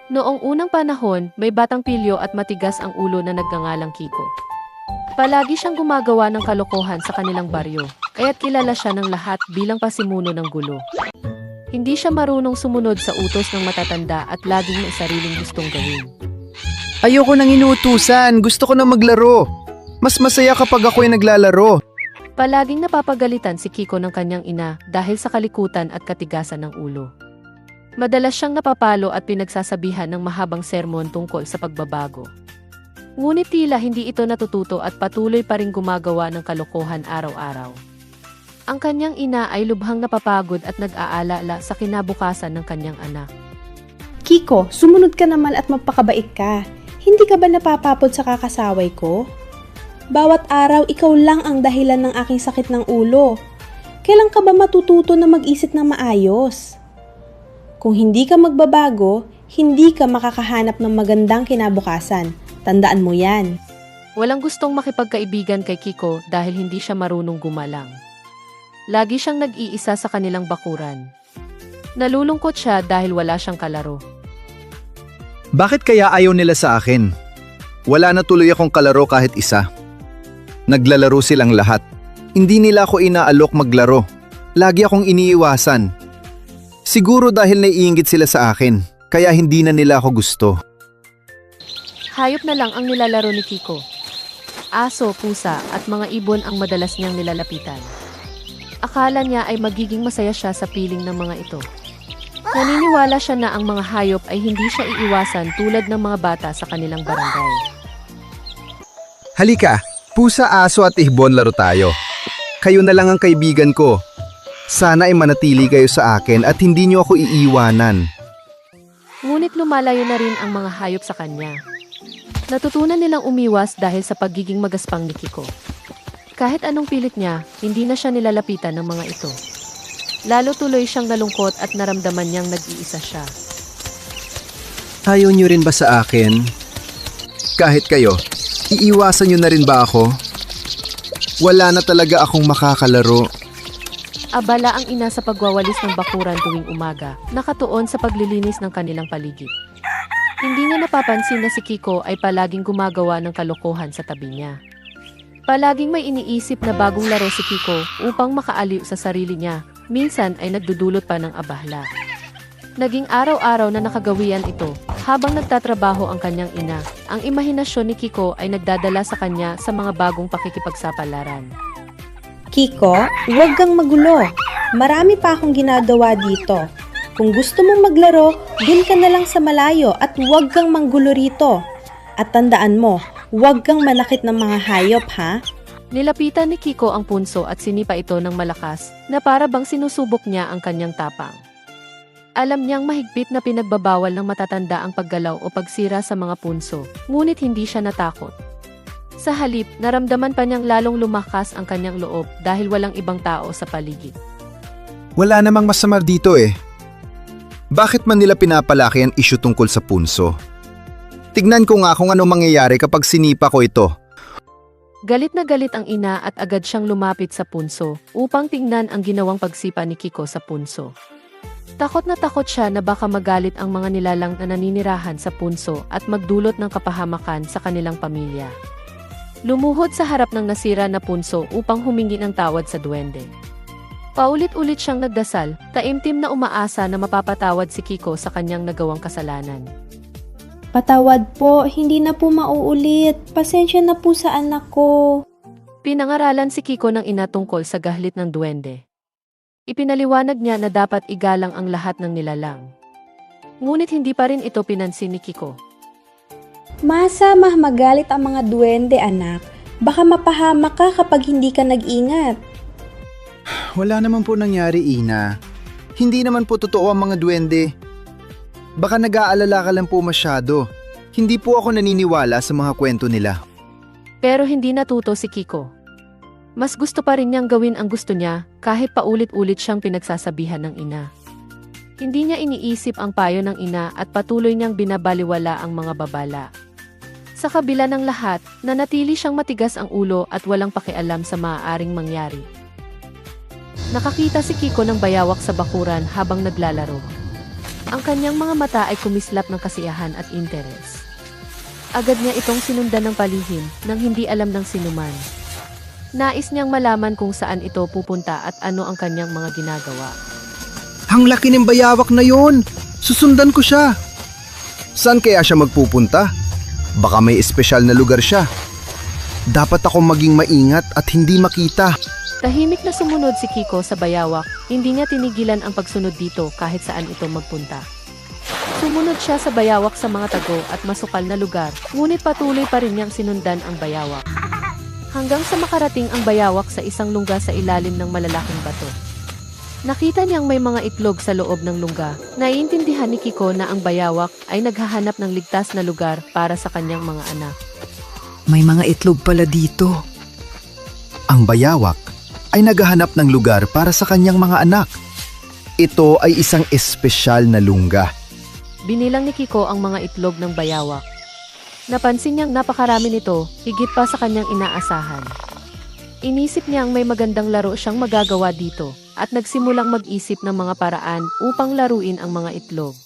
Noong unang panahon, may batang pilyo at matigas ang ulo na nagngangalang Kiko. Palagi siyang gumagawa ng kalokohan sa kanilang baryo, kaya't kilala siya ng lahat bilang pasimuno ng gulo. Hindi siya marunong sumunod sa utos ng matatanda at laging may sariling gustong gawin. Ayoko nang inuutusan, gusto ko na maglaro. Mas masaya kapag ako'y naglalaro. Palaging napapagalitan si Kiko ng kanyang ina dahil sa kalikutan at katigasan ng ulo. Madalas siyang napapalo at pinagsasabihan ng mahabang sermon tungkol sa pagbabago. Ngunit tila hindi ito natututo at patuloy pa ring gumagawa ng kalokohan araw-araw. Ang kanyang ina ay lubhang napapagod at nag-aalala sa kinabukasan ng kanyang anak. Kiko, sumunod ka naman at magpakabait ka. Hindi ka ba napapapod sa kakasaway ko? Bawat araw ikaw lang ang dahilan ng aking sakit ng ulo. Kailan ka ba matututo na mag-isip ng maayos? Kung hindi ka magbabago, hindi ka makakahanap ng magandang kinabukasan. Tandaan mo yan. Walang gustong makipagkaibigan kay Kiko dahil hindi siya marunong gumalang. Lagi siyang nag-iisa sa kanilang bakuran. Nalulungkot siya dahil wala siyang kalaro. Bakit kaya ayaw nila sa akin? Wala na tuloy akong kalaro kahit isa. Naglalaro silang lahat. Hindi nila ako inaalok maglaro. Lagi akong iniiwasan. Siguro dahil naiinggit sila sa akin, kaya hindi na nila ako gusto. Hayop na lang ang nilalaro ni Kiko. Aso, pusa at mga ibon ang madalas niyang nilalapitan. Akala niya ay magiging masaya siya sa piling ng mga ito. Naniniwala siya na ang mga hayop ay hindi siya iiwasan tulad ng mga bata sa kanilang barangay. Halika, pusa, aso at ibon, laro tayo. Kayo na lang ang kaibigan ko. Sana ay manatili kayo sa akin at hindi niyo ako iiwanan. Ngunit lumalayo na rin ang mga hayop sa kanya. Natutunan nilang umiwas dahil sa pagiging magaspang ni Kiko. Kahit anong pilit niya, hindi na siya nilalapitan ng mga ito. Lalo tuloy siyang nalungkot at naramdaman niyang nag-iisa siya. Ayaw niyo rin ba sa akin? Kahit kayo, iiwasan niyo na rin ba ako? Wala na talaga akong makakalaro. Abala ang ina sa pagwawalis ng bakuran tuwing umaga, nakatuon sa paglilinis ng kanilang paligid. Hindi niya napapansin na si Kiko ay palaging gumagawa ng kalokohan sa tabi niya. Palaging may iniisip na bagong laro si Kiko upang makaaliw sa sarili niya, minsan ay nagdudulot pa ng abala. Naging araw-araw na nakagawian ito, habang nagtatrabaho ang kanyang ina, ang imahinasyon ni Kiko ay nagdadala sa kanya sa mga bagong pakikipagsapalaran. Kiko, huwag kang magulo. Marami pa akong ginagawa dito. Kung gusto mong maglaro, dun ka na lang sa malayo at huwag kang manggulo rito. At tandaan mo, huwag kang manakit ng mga hayop, ha? Nilapitan ni Kiko ang punso at sinipa ito ng malakas na para bang sinusubok niya ang kanyang tapang. Alam niyang mahigpit na pinagbabawal ng matatanda ang paggalaw o pagsira sa mga punso, ngunit hindi siya natakot. Sa halip, naramdaman pa niyang lalong lumakas ang kanyang loob dahil walang ibang tao sa paligid. Wala namang masama dito eh. Bakit man nila pinapalaki ang isyu tungkol sa punso? Tignan ko nga kung ano mangyayari kapag sinipa ko ito. Galit na galit ang ina at agad siyang lumapit sa punso upang tingnan ang ginawang pagsipa ni Kiko sa punso. Takot na takot siya na baka magalit ang mga nilalang na naninirahan sa punso at magdulot ng kapahamakan sa kanilang pamilya. Lumuhod sa harap ng nasira na punso upang humingi ng tawad sa duwende. Paulit-ulit siyang nagdasal, taimtim na umaasa na mapapatawad si Kiko sa kanyang nagawang kasalanan. Patawad po, hindi na po mauulit. Pasensya na po sa anak ko. Pinangaralan si Kiko ng ina tungkol sa gahlit ng duwende. Ipinaliwanag niya na dapat igalang ang lahat ng nilalang. Ngunit hindi pa rin ito pinansin ni Kiko. Masamah magalit ang mga duwende, anak. Baka mapahamak ka kapag hindi ka nag-ingat. Wala naman po nangyari, Ina. Hindi naman po totoo ang mga duwende. Baka nag-aalala ka lang po masyado. Hindi po ako naniniwala sa mga kwento nila. Pero hindi natuto si Kiko. Mas gusto pa rin niyang gawin ang gusto niya kahit paulit-ulit siyang pinagsasabihan ng ina. Hindi niya iniisip ang payo ng ina at patuloy niyang binabaliwala ang mga babala. Sa kabila ng lahat, nanatili siyang matigas ang ulo at walang pakialam sa maaaring mangyari. Nakakita si Kiko ng bayawak sa bakuran habang naglalaro. Ang kanyang mga mata ay kumislap ng kasiyahan at interes. Agad niya itong sinundan ng palihim nang hindi alam ng sinuman. Nais niyang malaman kung saan ito pupunta at ano ang kanyang mga ginagawa. Ang laki ng bayawak na yon! Susundan ko siya! Saan kaya siya magpupunta? Baka may espesyal na lugar siya. Dapat ako maging maingat at hindi makita. Tahimik na sumunod si Kiko sa bayawak, hindi niya tinigilan ang pagsunod dito kahit saan ito magpunta. Sumunod siya sa bayawak sa mga tago at masukal na lugar, ngunit patuloy pa rin niyang sinundan ang bayawak. Hanggang sa makarating ang bayawak sa isang lungga sa ilalim ng malalaking bato. Nakita niyang may mga itlog sa loob ng lungga. Naiintindihan ni Kiko na ang bayawak ay naghahanap ng ligtas na lugar para sa kanyang mga anak. May mga itlog pala dito. Ang bayawak ay naghahanap ng lugar para sa kanyang mga anak. Ito ay isang espesyal na lungga. Binilang ni Kiko ang mga itlog ng bayawak. Napansin niyang napakarami nito, higit pa sa kanyang inaasahan. Inisip niyang may magandang laro siyang magagawa dito at nagsimulang mag-isip ng mga paraan upang laruin ang mga itlog.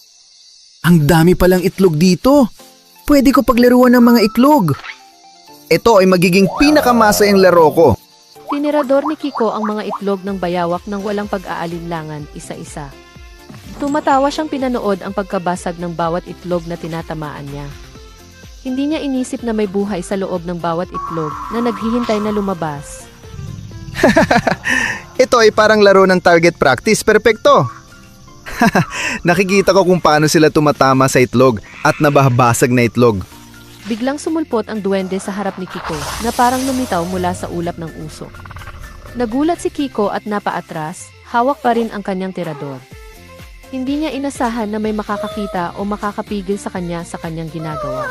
Ang dami palang itlog dito. Pwede ko paglaruan ng mga itlog. Ito ay magiging pinakamasayang laro ko. Tinirador ni Kiko ang mga itlog ng bayawak nang walang pag-aalinlangan isa-isa. Tumatawa siyang pinanood ang pagkabasag ng bawat itlog na tinatamaan niya. Hindi niya inisip na may buhay sa loob ng bawat itlog na naghihintay na lumabas. Ito ay parang laro ng target practice, perpekto. Nakikita ko kung paano sila tumatama sa itlog at nababasag na itlog. Biglang sumulpot ang duwende sa harap ni Kiko na parang lumitaw mula sa ulap ng usok. Nagulat si Kiko at napaatras, hawak pa rin ang kanyang tirador. Hindi niya inasahan na may makakakita o makakapigil sa kanyang ginagawa.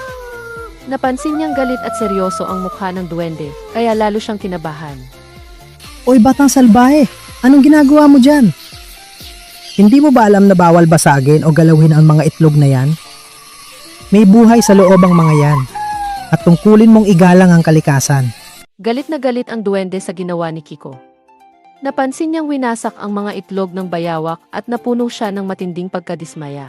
Napansin niyang galit at seryoso ang mukha ng duwende, kaya lalo siyang kinabahan. Oy batang salbahe, anong ginagawa mo dyan? Hindi mo ba alam na bawal basagin o galawin ang mga itlog na yan? May buhay sa loob ang mga yan at tungkulin mong igalang ang kalikasan. Galit na galit ang duwende sa ginawa ni Kiko. Napansin niyang winasak ang mga itlog ng bayawak at napuno siya ng matinding pagkadismaya.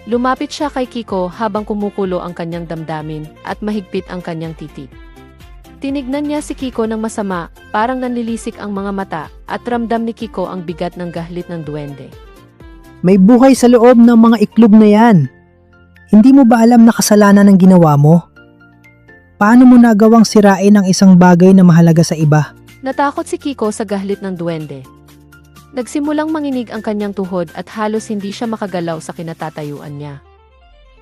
Lumapit siya kay Kiko habang kumukulo ang kanyang damdamin at mahigpit ang kanyang titig. Tinignan niya si Kiko ng masama, parang nanlilisik ang mga mata at ramdam ni Kiko ang bigat ng gahlit ng duwende. May buhay sa loob ng mga itlog na yan. Hindi mo ba alam na kasalanan ang ginawa mo? Paano mo nagawang sirain ang isang bagay na mahalaga sa iba? Natakot si Kiko sa gahlit ng duwende. Nagsimulang manginig ang kanyang tuhod at halos hindi siya makagalaw sa kinatatayuan niya.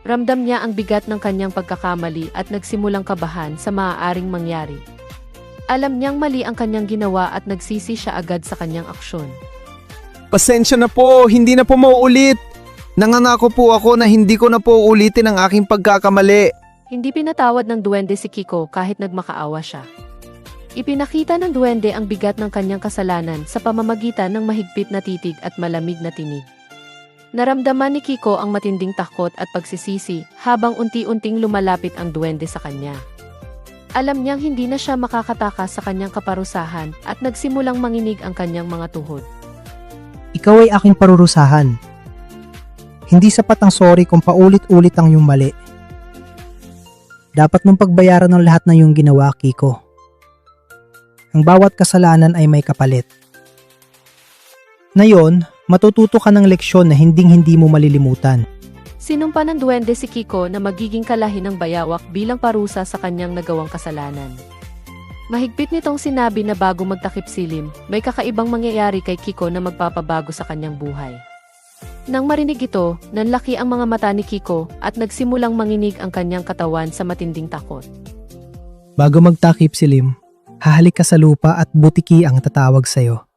Ramdam niya ang bigat ng kanyang pagkakamali at nagsimulang kabahan sa maaaring mangyari. Alam niyang mali ang kanyang ginawa at nagsisi siya agad sa kanyang aksyon. Pasensya na po, hindi na po mauulit. Nangangako po ako na hindi ko na po ulitin ang aking pagkakamali. Hindi pinatawad ng duwende si Kiko kahit nagmakaawa siya. Ipinakita ng duwende ang bigat ng kanyang kasalanan sa pamamagitan ng mahigpit na titig at malamig na tinig. Naramdaman ni Kiko ang matinding takot at pagsisisi habang unti-unting lumalapit ang duwende sa kanya. Alam niyang hindi na siya makakatakas sa kanyang kaparusahan at nagsimulang manginig ang kanyang mga tuhod. Ikaw ay aking parurusahan. Hindi sapat ang sorry kung paulit-ulit ang iyong mali. Dapat mong pagbayaran ng lahat ng iyong ginawa, Kiko. Ang bawat kasalanan ay may kapalit. Ngayon, matututo ka ng leksyon na hinding-hindi mo malilimutan. Sinumpa ng duwende si Kiko na magiging kalahi ng bayawak bilang parusa sa kanyang nagawang kasalanan. Mahigpit nitong sinabi na bago magtakip silim, may kakaibang mangyayari kay Kiko na magpapabago sa kanyang buhay. Nang marinig ito, nanlaki ang mga mata ni Kiko at nagsimulang manginig ang kanyang katawan sa matinding takot. Bago magtakip silim, hahalik ka sa lupa at butiki ang tatawag sa'yo.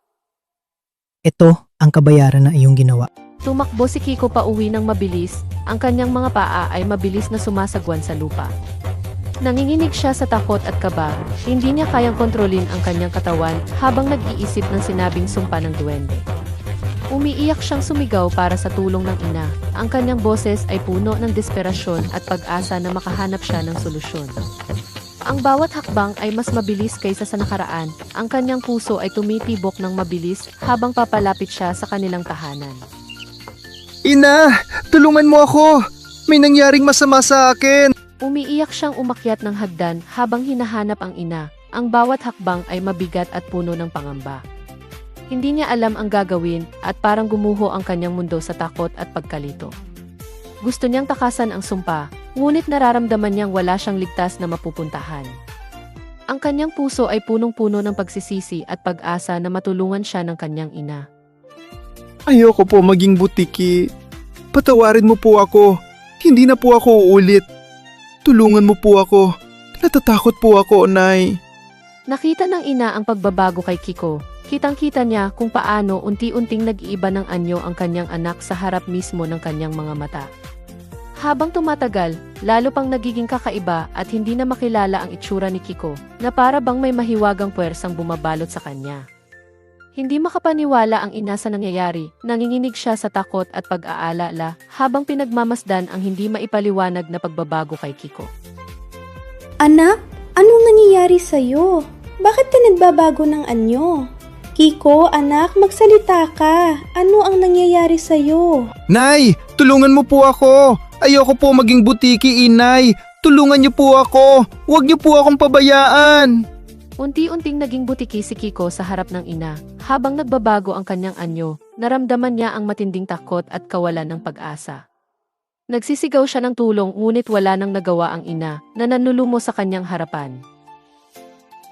Ito ang kabayaran na iyong ginawa. Tumakbo si Kiko pa uwi ng mabilis, ang kanyang mga paa ay mabilis na sumasagwan sa lupa. Nanginginig siya sa takot at kaba, hindi niya kayang kontrolin ang kanyang katawan habang nag-iisip ng sinabing sumpa ng duwende. Umiiyak siyang sumigaw para sa tulong ng ina. Ang kanyang boses ay puno ng desperasyon at pag-asa na makahanap siya ng solusyon. Ang bawat hakbang ay mas mabilis kaysa sa nakaraan. Ang kanyang puso ay tumitibok ng mabilis habang papalapit siya sa kanilang tahanan. Ina, tulungan mo ako! May nangyaring masama sa akin! Umiiyak siyang umakyat ng hagdan habang hinahanap ang ina. Ang bawat hakbang ay mabigat at puno ng pangamba. Hindi niya alam ang gagawin at parang gumuho ang kanyang mundo sa takot at pagkalito. Gusto niyang takasan ang sumpa, ngunit nararamdaman niyang wala siyang ligtas na mapupuntahan. Ang kanyang puso ay punong-puno ng pagsisisi at pag-asa na matulungan siya ng kanyang ina. Ayoko po maging butiki. Patawarin mo po ako. Hindi na po ako uulit. Tulungan mo po ako. Natatakot po ako, Nay. Nakita ng ina ang pagbabago kay Kiko. Kitang-kita niya kung paano unti-unting nag-iiba ng anyo ang kanyang anak sa harap mismo ng kanyang mga mata. Habang tumatagal, lalo pang nagiging kakaiba at hindi na makilala ang itsura ni Kiko na para bang may mahiwagang puwersang bumabalot sa kanya. Hindi makapaniwala ang ina sa nangyayari, nanginginig siya sa takot at pag-aalala habang pinagmamasdan ang hindi maipaliwanag na pagbabago kay Kiko. Anak, anong nangyayari sa'yo? Bakit ka nagbabago ng anyo? Kiko, anak, magsalita ka. Ano ang nangyayari sa'yo? Nay, tulungan mo po ako. Ayoko po maging butiki, Inay. Tulungan niyo po ako. Huwag niyo po akong pabayaan. Unti-unting naging butiki si Kiko sa harap ng ina. Habang nagbabago ang kanyang anyo, naramdaman niya ang matinding takot at kawalan ng pag-asa. Nagsisigaw siya ng tulong ngunit wala nang nagawa ang ina na nanlulumo sa kanyang harapan.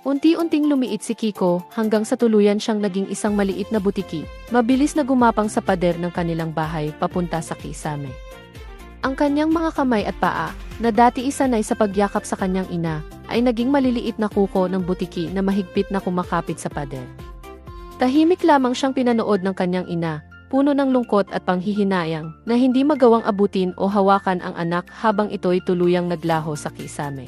Unti-unting lumiit si Kiko hanggang sa tuluyan siyang naging isang maliit na butiki, mabilis na gumapang sa pader ng kanilang bahay papunta sa kisame. Ang kanyang mga kamay at paa, na dati isanay sa pagyakap sa kanyang ina, ay naging maliliit na kuko ng butiki na mahigpit na kumakapit sa pader. Tahimik lamang siyang pinanood ng kanyang ina, puno ng lungkot at panghihinayang na hindi magawang abutin o hawakan ang anak habang ito'y tuluyang naglaho sa kisame.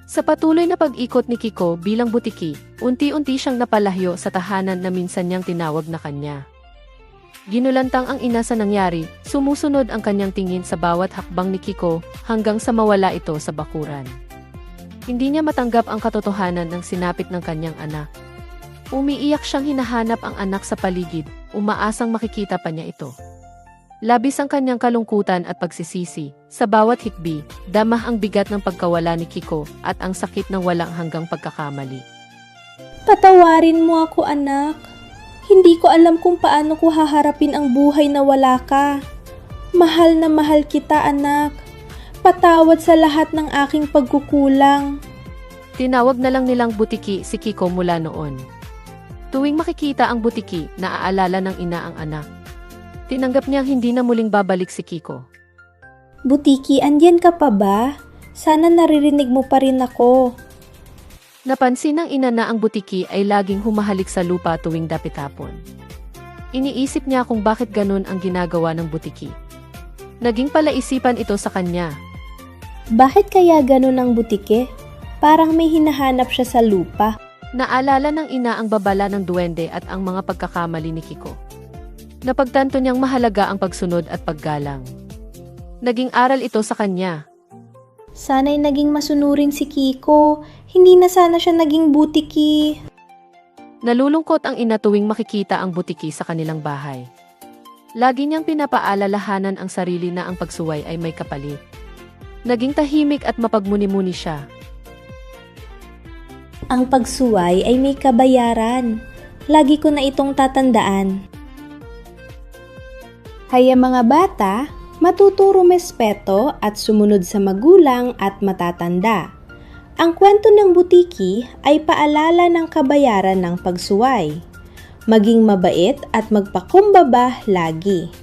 Sa patuloy na pag-ikot ni Kiko bilang butiki, unti-unti siyang napalahyo sa tahanan na minsan niyang tinawag na kanya. Ginulantang ang ina sa nangyari, sumusunod ang kanyang tingin sa bawat hakbang ni Kiko hanggang sa mawala ito sa bakuran. Hindi niya matanggap ang katotohanan ng sinapit ng kanyang anak. Umiiyak siyang hinahanap ang anak sa paligid, umaasang makikita pa niya ito. Labis ang kanyang kalungkutan at pagsisisi. Sa bawat hikbi, damah ang bigat ng pagkawala ni Kiko at ang sakit ng walang hanggang pagkakamali. Patawarin mo ako, anak. Hindi ko alam kung paano ko haharapin ang buhay na wala ka. Mahal na mahal kita, anak. Patawad sa lahat ng aking pagkukulang. Tinawag na lang nilang butiki si Kiko mula noon. Tuwing makikita ang butiki, naaalala ng ina ang anak. Tinanggap niyang hindi na muling babalik si Kiko. Butiki, andyan ka pa ba? Sana naririnig mo pa rin ako. Napansin ng ina na ang butiki ay laging humahalik sa lupa tuwing dapit-hapon. Iniisip niya kung bakit ganun ang ginagawa ng butiki. Naging palaisipan ito sa kanya. Bakit kaya ganun ang butiki? Parang may hinahanap siya sa lupa. Naalala ng ina ang babala ng duwende at ang mga pagkakamali ni Kiko. Napagtanto niyang mahalaga ang pagsunod at paggalang. Naging aral ito sa kanya. Sana'y naging masunurin si Kiko. Hindi na sana siya naging butiki. Nalulungkot ang ina tuwing makikita ang butiki sa kanilang bahay. Lagi niyang pinapaalalahanan ang sarili na ang pagsuway ay may kapalit. Naging tahimik at mapagmuni-muni siya. Ang pagsuway ay may kabayaran. Lagi ko na itong tatandaan. Kaya mga bata, matuturo respeto at sumunod sa magulang at matatanda. Ang kwento ng butiki ay paalala ng kabayaran ng pagsuway. Maging mabait at magpakumbaba lagi.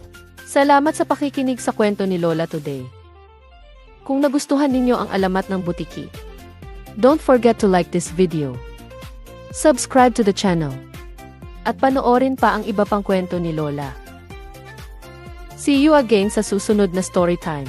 Salamat sa pakikinig sa kwento ni Lola today. Kung nagustuhan ninyo ang alamat ng butiki, don't forget to like this video. Subscribe to the channel. At panoorin pa ang iba pang kwento ni Lola. See you again sa susunod na story time.